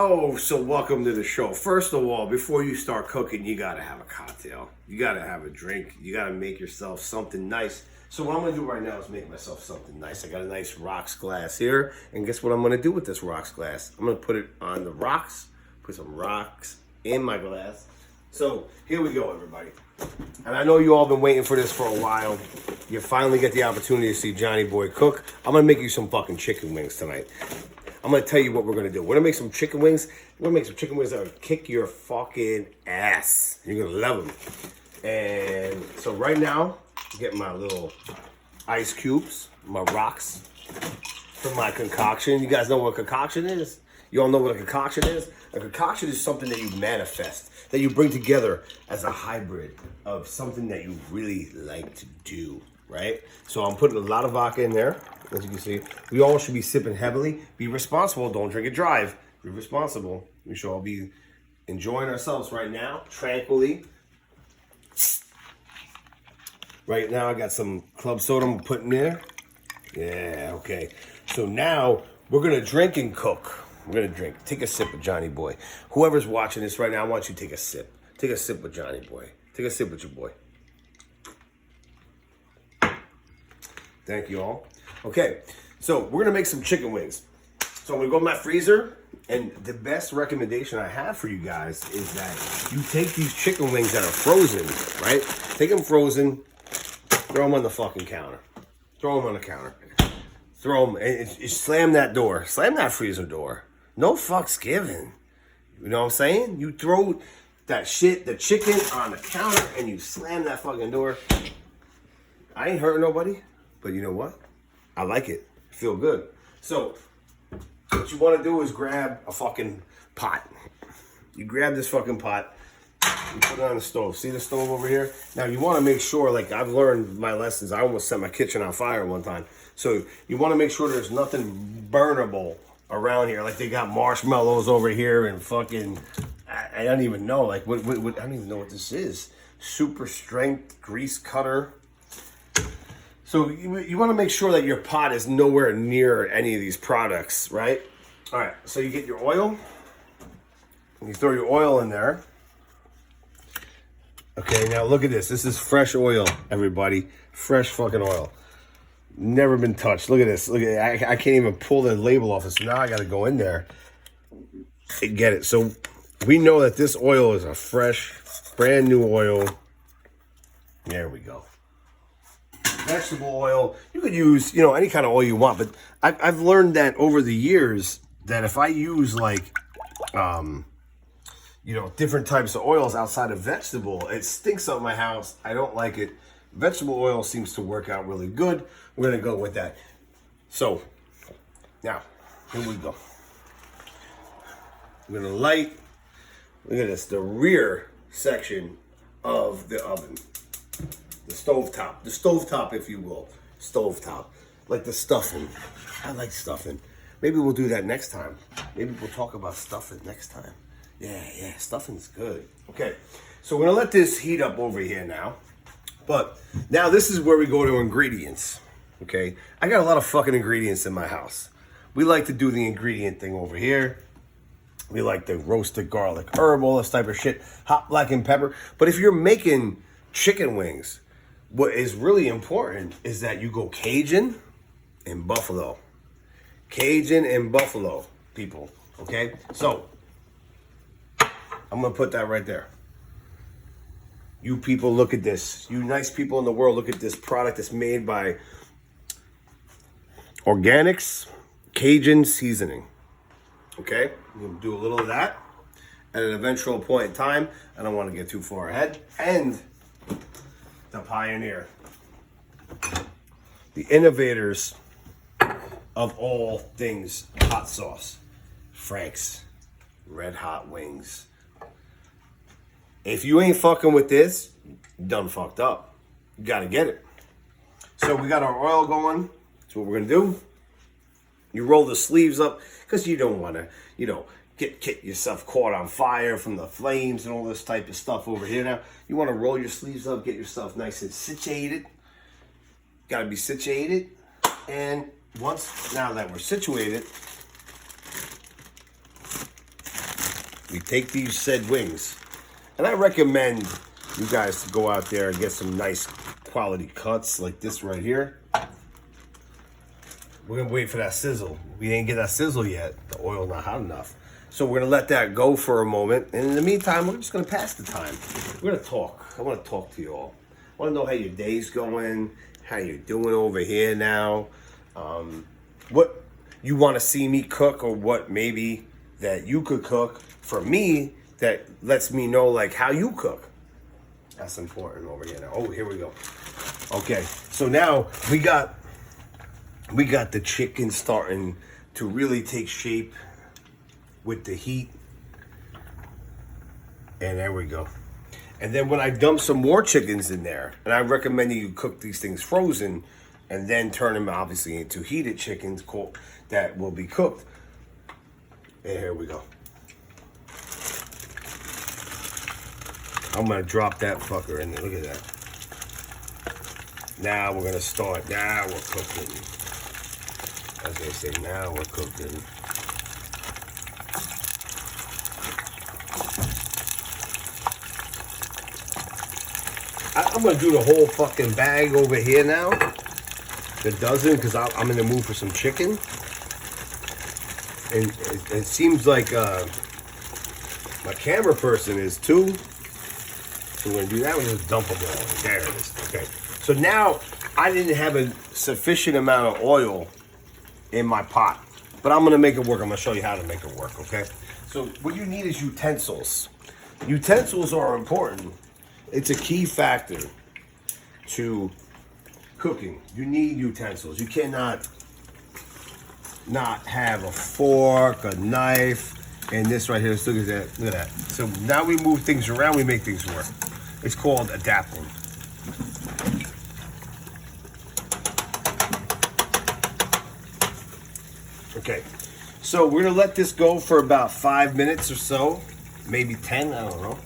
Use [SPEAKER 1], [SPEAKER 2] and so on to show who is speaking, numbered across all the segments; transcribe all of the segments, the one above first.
[SPEAKER 1] Oh, so welcome to the show. First of all, before you start cooking, you gotta have a cocktail. You gotta have a drink. You gotta make yourself something nice. So what I'm gonna do right now is make myself something nice. I got a nice rocks glass here, and guess what I'm gonna do with this rocks glass? I'm gonna put it on the rocks, put some rocks in my glass. So here we go, everybody. And I know you all been waiting for this for a while. You finally get the opportunity to see Johnny Boy cook. I'm gonna make you some fucking chicken wings tonight. I'm gonna tell you what we're gonna do. We're gonna make some chicken wings. We're gonna make some chicken wings that will kick your fucking ass. You're gonna love them. And so right now, I'm getting my little ice cubes, my rocks for my concoction. You guys know what a concoction is? You all know what a concoction is? A concoction is something that you manifest, that you bring together as a hybrid of something that you really like to do, right? So I'm putting a lot of vodka in there. As you can see, we all should be sipping heavily. Be responsible. Don't drink and drive. Be responsible. We should all be enjoying ourselves right now, tranquilly. Right now, I got some club soda I'm putting there. Yeah, okay. So now, we're going to drink and cook. We're going to drink. Take a sip of Johnny Boy. Whoever's watching this right now, I want you to take a sip. Take a sip with Johnny Boy. Take a sip with your boy. Thank you all. Okay, so we're gonna make some chicken wings. So I'm gonna go in my freezer, and the best recommendation I have for you guys is that you take these chicken wings that are frozen, right? Take them frozen, throw them on the fucking counter. Throw them on the counter. Throw them, and slam that door. Slam that freezer door. No fucks given. You know what I'm saying? You throw that shit, the chicken on the counter, and you slam that fucking door. I ain't hurting nobody, but you know what? I like it. Feel good. So, what you want to do is grab a fucking pot. You grab this fucking pot, you put it on the stove. See the stove over here? Now, you want to make sure, like I've learned my lessons. I almost set my kitchen on fire one time. So, you want to make sure there's nothing burnable around here. Like they got marshmallows over here and fucking, I don't even know. Like, what I don't even know what this is. Super strength grease cutter. So you want to make sure that your pot is nowhere near any of these products, right? All right, so you get your oil. You throw your oil in there. Okay, now look at this. This is fresh oil, everybody. Fresh fucking oil. Never been touched. Look at this. Look at I can't even pull the label off. So now I got to go in there and get it. So we know that this oil is a fresh, brand new oil. There we go. Vegetable oil, you could use, any kind of oil you want, but I've learned that over the years that if I use like, different types of oils outside of vegetable, it stinks up my house. I don't like it. Vegetable oil seems to work out really good. We're going to go with that. So, now, here we go. I'm going to light, look at this, the rear section of the oven. The stovetop, if you will. Stovetop. Like the stuffing. I like stuffing. Maybe we'll do that next time. Maybe we'll talk about stuffing next time. Yeah, stuffing's good. Okay, so we're gonna let this heat up over here now. But now this is where we go to ingredients. Okay, I got a lot of fucking ingredients in my house. We like to do the ingredient thing over here. We like the roasted garlic herb, all this type of shit. Hot black and pepper. But if you're making chicken wings, what is really important is that you go Cajun and buffalo. Cajun and buffalo, people. Okay? So, I'm going to put that right there. You people, look at this. You nice people in the world, look at this product that's made by Organics Cajun Seasoning. Okay? I'm going to do a little of that at an eventual point in time. I don't want to get too far ahead. And the pioneer, the innovators of all things hot sauce, Frank's Red Hot Wings. If you ain't fucking with this, you done fucked up. You gotta get it. So we got our oil going. That's what we're gonna do. You roll the sleeves up because you don't want to, get yourself caught on fire from the flames and all this type of stuff over here. Now, you want to roll your sleeves up, get yourself nice and situated. Got to be situated. And now that we're situated, we take these said wings, and I recommend you guys to go out there and get some nice quality cuts like this right here. We're gonna wait for that sizzle. We ain't get that sizzle yet. The oil not hot enough. So we're gonna let that go for a moment. And in the meantime, we're just gonna pass the time. We're gonna talk. I wanna talk to you all. I wanna know how your day's going, how you're doing over here now. What you wanna see me cook, or what maybe that you could cook for me that lets me know like how you cook. That's important over here now. Oh, here we go. Okay, so now we got the chicken starting to really take shape with the heat. And there we go. And then when I dump some more chickens in there, and I recommend you cook these things frozen and then turn them obviously into heated chickens that will be cooked. And here we go. I'm gonna drop that fucker in there. Look at that. Now we're gonna start. Now we're cooking. As they say, now we're cooking. I'm gonna do the whole fucking bag over here now. The dozen, because I'm in the mood for some chicken. And it seems like my camera person is too. So we're gonna do that. We're just dump them all. There it is. Okay. So now I didn't have a sufficient amount of oil in my pot, but I'm gonna make it work. I'm gonna show you how to make it work. Okay. So what you need is utensils. Utensils are important. It's a key factor to cooking. You need utensils. You cannot not have a fork, a knife, and this right here. Look at that. Look at that. So now we move things around. We make things work. It's called adapting. Okay, so we're gonna let this go for about 5 minutes or so, maybe 10. I don't know.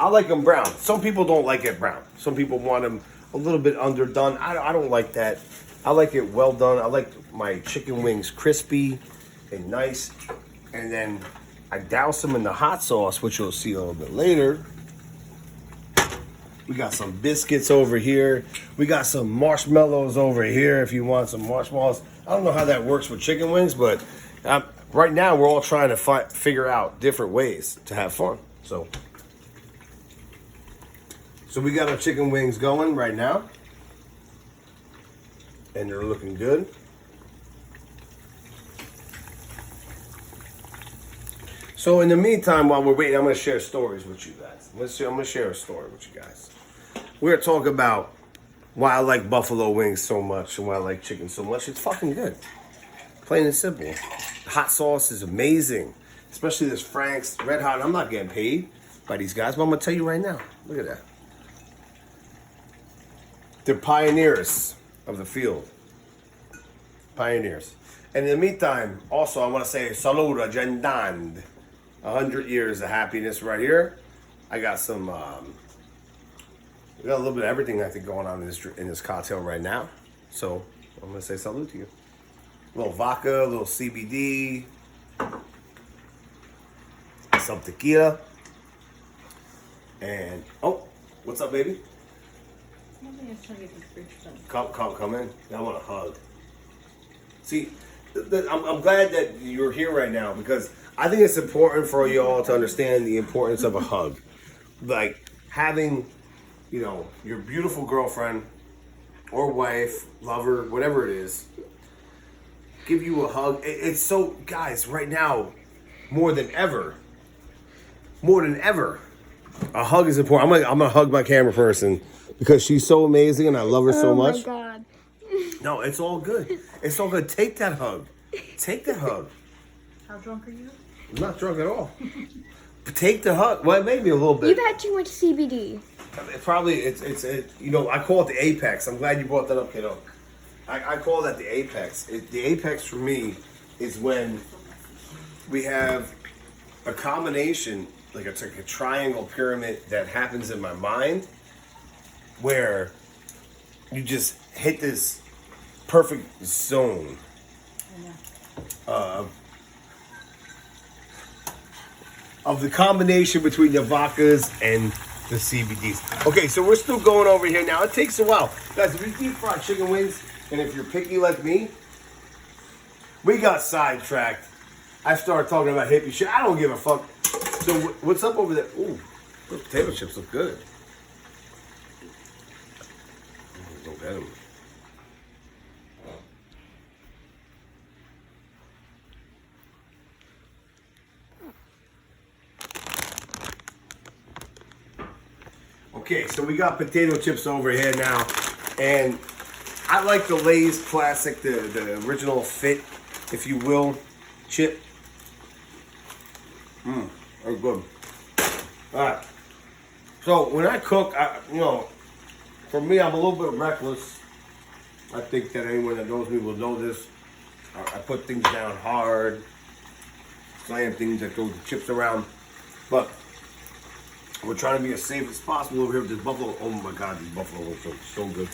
[SPEAKER 1] I like them brown. Some people don't like it brown. Some people want them a little bit underdone. I don't like that. I like it well done. I like my chicken wings crispy and nice. And then I douse them in the hot sauce, which you'll see a little bit later. We got some biscuits over here. We got some marshmallows over here if you want some marshmallows. I don't know how that works with chicken wings, but right now we're all trying to figure out different ways to have fun. So we got our chicken wings going right now. And they're looking good. So in the meantime, while we're waiting, I'm going to share stories with you guys. I'm going to share a story with you guys. We're going to talk about why I like buffalo wings so much and why I like chicken so much. It's fucking good. Plain and simple. The hot sauce is amazing. Especially this Frank's Red Hot. I'm not getting paid by these guys, but I'm going to tell you right now. Look at that. They're pioneers of the field. Pioneers. And in the meantime, also, I want to say salud agendand. 100 years of happiness right here. I got some, we got a little bit of everything I think going on in this cocktail right now. So I'm going to say salud to you. A little vodka, a little CBD, some tequila. And, oh, what's up, baby? Come in. I want a hug. See, I'm glad that you're here right now because I think it's important for y'all to understand the importance of a hug. Like having, you know, your beautiful girlfriend or wife, lover, whatever it is, give you a hug. It's so, guys, right now, more than ever, a hug is important. I'm gonna hug my camera person because she's so amazing and I love her so much.
[SPEAKER 2] Oh my God.
[SPEAKER 1] No, it's all good. It's all good. Take that hug. Take that hug.
[SPEAKER 2] How drunk are you?
[SPEAKER 1] I'm not drunk at all. Take the hug. Well, maybe a little bit.
[SPEAKER 2] You've had too much CBD.
[SPEAKER 1] It's you know, I call it the apex. I'm glad you brought that up, kiddo. I call that the apex. The apex for me is when we have a combination, like it's like a triangle pyramid that happens in my mind where you just hit this perfect zone of of the combination between the vodkas and the CBDs. Okay, so we're still going over here now. It takes a while. Guys, if you deep fry chicken wings, and if you're picky like me, we got sidetracked. I started talking about hippie shit. I don't give a fuck. So what's up over there? Ooh, those potato chips look good. Go get them. Okay, so we got potato chips over here now, and I like the Lay's classic, the original fit, if you will, chip. They're good. All right. So when I cook, for me, I'm a little bit reckless. I think that anyone that knows me will know this. I put things down hard, slam things that throw the chips around, but we're trying to be as safe as possible over here with this buffalo. Oh my God, these buffalo wings are so good.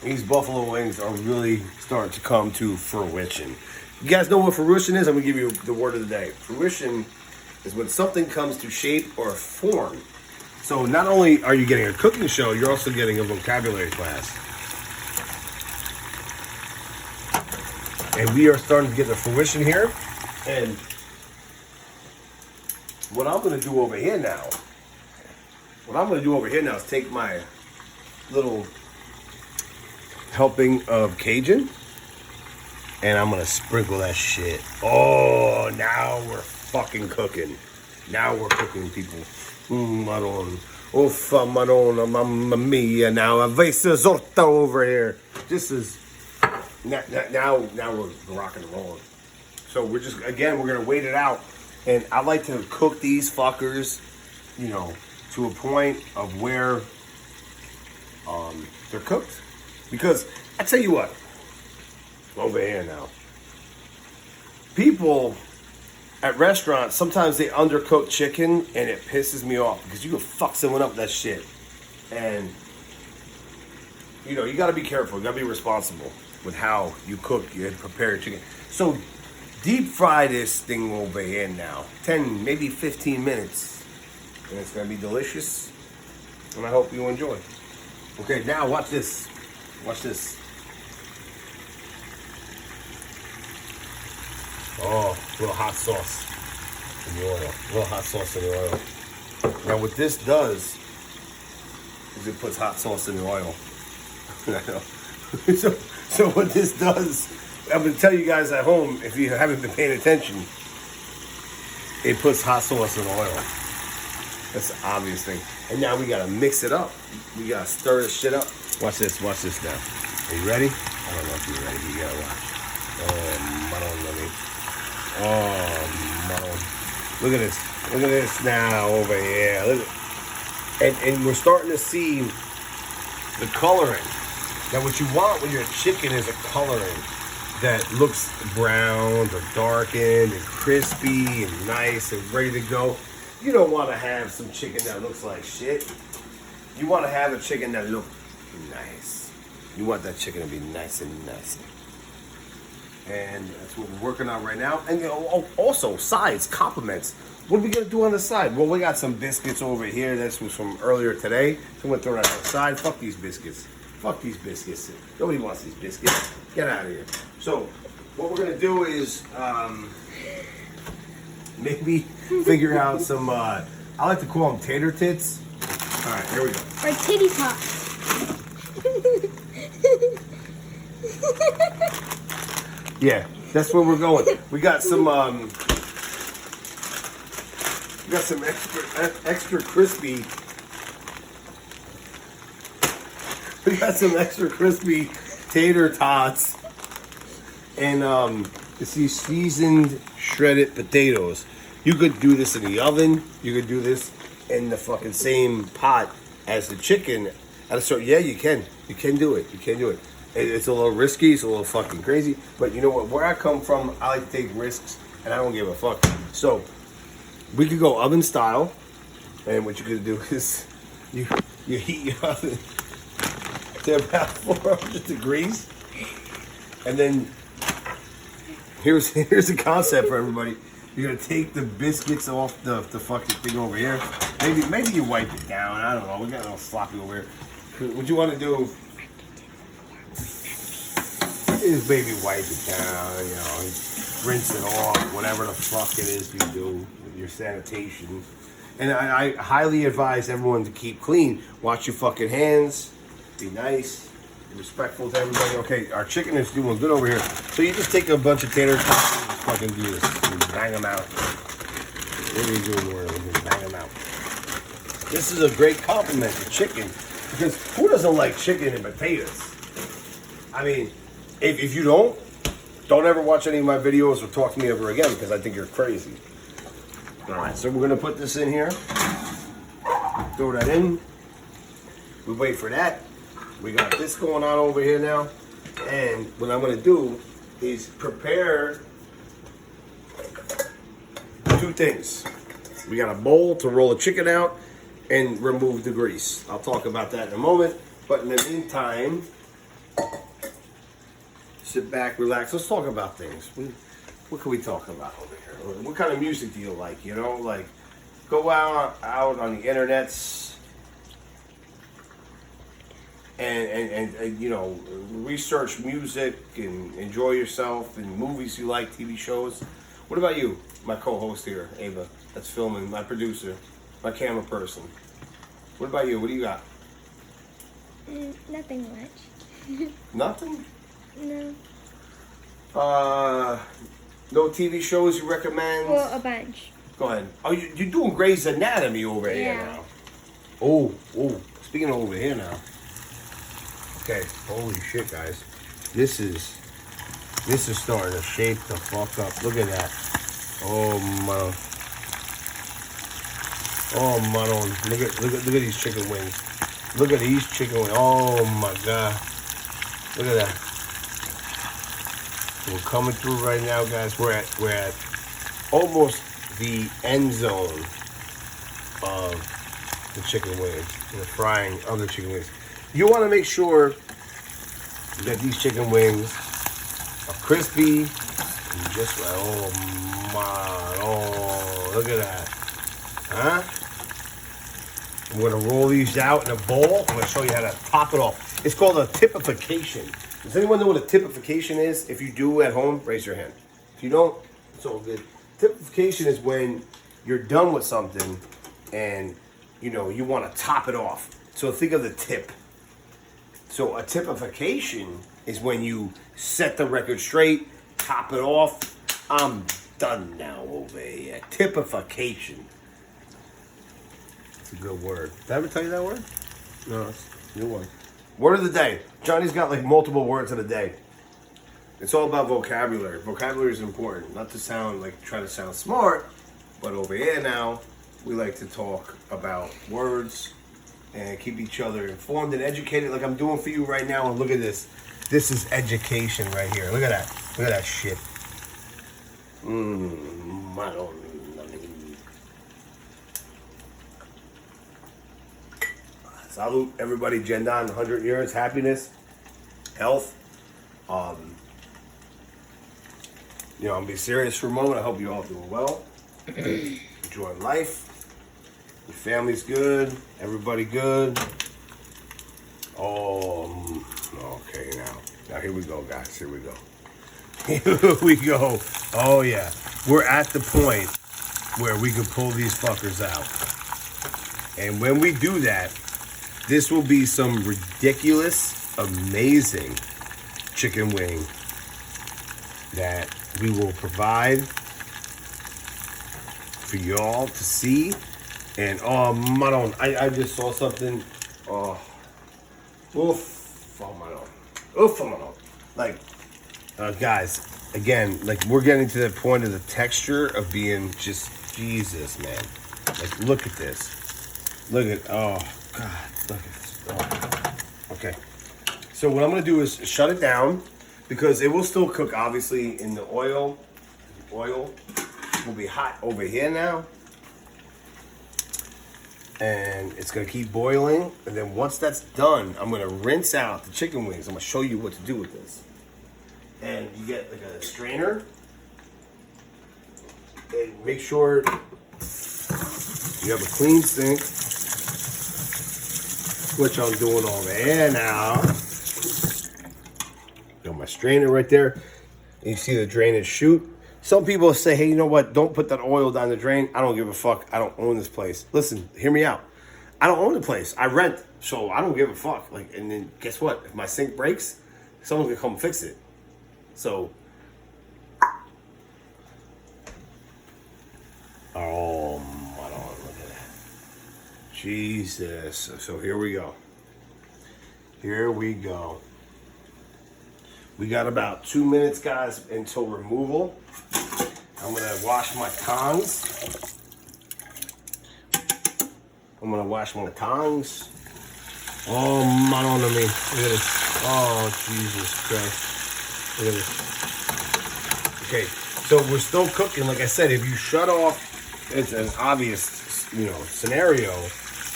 [SPEAKER 1] These buffalo wings are really starting to come to fruition. You guys know what fruition is? I'm gonna give you the word of the day. Fruition is when something comes to shape or form. So not only are you getting a cooking show, you're also getting a vocabulary class. And we are starting to get the fruition here. And what I'm gonna do over here now is take my little helping of Cajun, and I'm gonna sprinkle that shit. Oh, now we're fucking cooking. Now we're cooking, people. Madonna. Uffa Madonna, mamma mia. Now a vesa zorta over here. This is now we're rocking and rolling. So we're gonna wait it out. And I like to cook these fuckers, to a point of where they're cooked. Because I tell you what, over here now, people at restaurants, sometimes they undercook chicken and it pisses me off because you can fuck someone up with that shit. And, you gotta be careful, you gotta be responsible with how you cook and prepare your chicken. So deep fry this thing over here now, 10, maybe 15 minutes. And it's gonna be delicious. And I hope you enjoy. Okay, now watch this. Watch this. Oh, a little hot sauce in the oil. A little hot sauce in the oil. Now what this does is it puts hot sauce in the oil. I know. So what this does, I'm going to tell you guys at home, if you haven't been paying attention, it puts hot sauce in oil. That's the obvious thing. And now we got to mix it up. We got to stir this shit up. Watch this now. Are you ready? I don't know if you're ready. You got to watch. Look at this. Look at this now over here. Look at, and we're starting to see the coloring. Now what you want with your chicken is a coloring that looks browned or darkened and crispy and nice and ready to go. You don't want to have some chicken that looks like shit. You want to have a chicken that looks nice. You want that chicken to be nice and nice. And that's what we're working on right now. And also sides, compliments. What are we gonna do on the side? Well, we got some biscuits over here. This was from earlier today. So I'm gonna throw that on the side. Fuck these biscuits. Fuck these biscuits. Nobody wants these biscuits. Get out of here. So what we're gonna do is maybe figure out some. I like to call them tater tits. All right, here we go.
[SPEAKER 2] Or titty tots.
[SPEAKER 1] Yeah, that's where we're going. We got some extra crispy. We got some extra crispy tater tots and it's these seasoned shredded potatoes. You could do this in the oven. You could do this in the fucking same pot as the chicken. Yeah, you can. You can do it. You can do it. It's a little risky. It's a little fucking crazy. But you know what? Where I come from, I like to take risks, and I don't give a fuck. So we could go oven style, and what you could do is you heat your oven to about 400 degrees, and then Here's the concept for everybody. You're gonna take the biscuits off the fucking thing over here. Maybe you wipe it down. I don't know. We got a little sloppy over here. What you want to do is maybe wipe it down. You know, rinse it off. Whatever the fuck it is you do with your sanitation. And I highly advise everyone to keep clean. Wash your fucking hands. Be nice. Be respectful to everybody. Okay, our chicken is doing good over here. So you just take a bunch of tater tots and just fucking do this. And bang them out. What are you doing more? Just bang them out. This is a great compliment to chicken. Because who doesn't like chicken and potatoes? I mean, if you don't ever watch any of my videos or talk to me ever again because I think you're crazy. Alright, so we're going to put this in here. Throw that in. We wait for that. We got this going on over here now. And what I'm going to do is prepare two things. We got a bowl to roll the chicken out and remove the grease. I'll talk about that in a moment. But in the meantime, sit back, relax. Let's talk about things. What can we talk about over here? What kind of music do you like? You know, like go out on the internets and you know, research music and enjoy yourself and movies you like, TV shows. What about you, my co-host here, Ava, that's filming, my producer, my camera person? What about you? What do you got?
[SPEAKER 2] Nothing much.
[SPEAKER 1] Nothing?
[SPEAKER 2] No.
[SPEAKER 1] No TV shows you recommend?
[SPEAKER 2] Well, a bunch.
[SPEAKER 1] Go ahead. Oh, you're doing Grey's Anatomy over here now. Oh, speaking of over here now. Okay, holy shit, guys. This is starting to shape the fuck up. Look at that. Oh my. Oh my. Look at these chicken wings. Look at these chicken wings. Oh my god. Look at that. We're coming through right now, guys. We're at almost the end zone of the chicken wings, the frying of the chicken wings. You want to make sure that these chicken wings are crispy and just right. Oh my! Oh, look at that, huh? We're gonna roll these out in a bowl. I'm gonna show you how to top it off. It's called a typification. Does anyone know what a typification is? If you do at home, raise your hand. If you don't, it's all good. Typification is when you're done with something and you know you want to top it off. So think of the tip. So a typification is when you set the record straight, top it off. I'm done now over here. Typification. It's a good word. Did I ever tell you that word? No, it's a new one. Word of the day. Johnny's got like multiple words of the day. It's all about vocabulary. Vocabulary is important. Not to sound like try to sound smart, but over here now, we like to talk about words and keep each other informed and educated like I'm doing for you right now. And look at this. This is education right here. Look at that. Look at that shit. Salute, everybody. Jendan, 100 years, happiness, health. You know, I'm be serious for a moment. I hope you all doing well. Enjoying life. Your family's good. Everybody good. Okay, now here we go, guys. Here we go. Here we go. Oh yeah, we're at the point where we can pull these fuckers out. And when we do that, this will be some ridiculous, amazing chicken wing that we will provide for y'all to see. And oh, Manon, I just saw something. Oh, oof, oh Manon, oof, oh Manon. Like, guys, again, like we're getting to the point of the texture of being just Jesus, man. Like, look at this. Look at, oh God, look at this. Oh. Okay, so what I'm gonna do is shut it down because it will still cook, obviously, in the oil. The oil will be hot over here now. And it's gonna keep boiling. And then once that's done, I'm gonna rinse out the chicken wings. I'm gonna show you what to do with this. And you get like a strainer And make sure you have a clean sink, which I'm doing over there now. Got my strainer right there. And you see the drainage chute. Some people say, hey, you know what? Don't put that oil down the drain. I don't give a fuck. I don't own this place. Listen, hear me out. I don't own the place. I rent. So I don't give a fuck. Like, and then guess what? If my sink breaks, someone's gonna come fix it. So, oh my Lord, look at that. Jesus. So here we go. Here we go. We got about 2 minutes, guys, until removal. I'm gonna wash my tongs. I'm gonna wash my tongs. Oh, Madonna me. Look at this. Oh, Jesus Christ. Look at this. Okay, so we're still cooking. Like I said, if you shut off, it's an obvious, scenario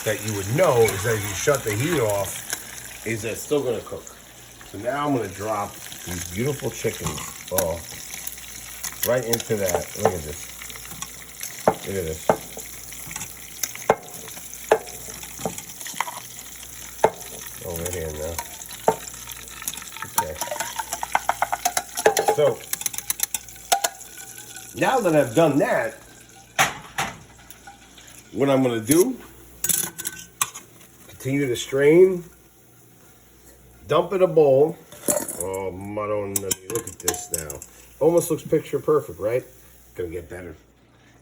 [SPEAKER 1] that you would know is that if you shut the heat off, is that it's still gonna cook. So now I'm gonna drop these beautiful chickens. Oh, right into that. Look at this. Look at this. Over here now. Okay. So now that I've done that, what I'm gonna do, continue to strain, dump in a bowl. Oh, Madonna, look at this now. Almost looks picture perfect, right? It's gonna get better.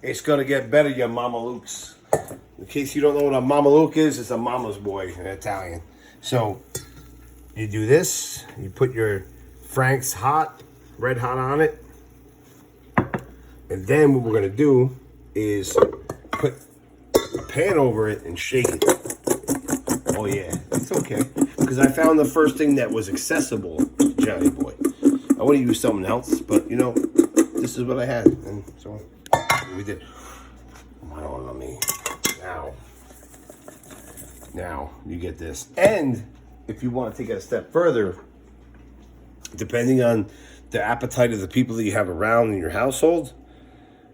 [SPEAKER 1] It's gonna get better, you Mama Lukes. In case you don't know what a Mama Luke is, it's a mama's boy in Italian. So you do this, you put your Frank's red hot on it. And then what we're gonna do is put a pan over it and shake it. Oh yeah, it's okay. Because I found the first thing that was accessible to Johnny Boy. I would have used something else, but this is what I had. And so we did. I don't know me. Now you get this. And if you want to take it a step further, depending on the appetite of the people that you have around in your household,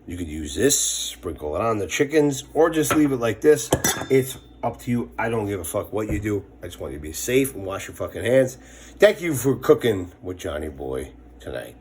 [SPEAKER 1] you could use this, sprinkle it on the chickens, or just leave it like this. It's up to you. I don't give a fuck what you do. I just want you to be safe and wash your fucking hands. Thank you for cooking with Johnny Boy tonight.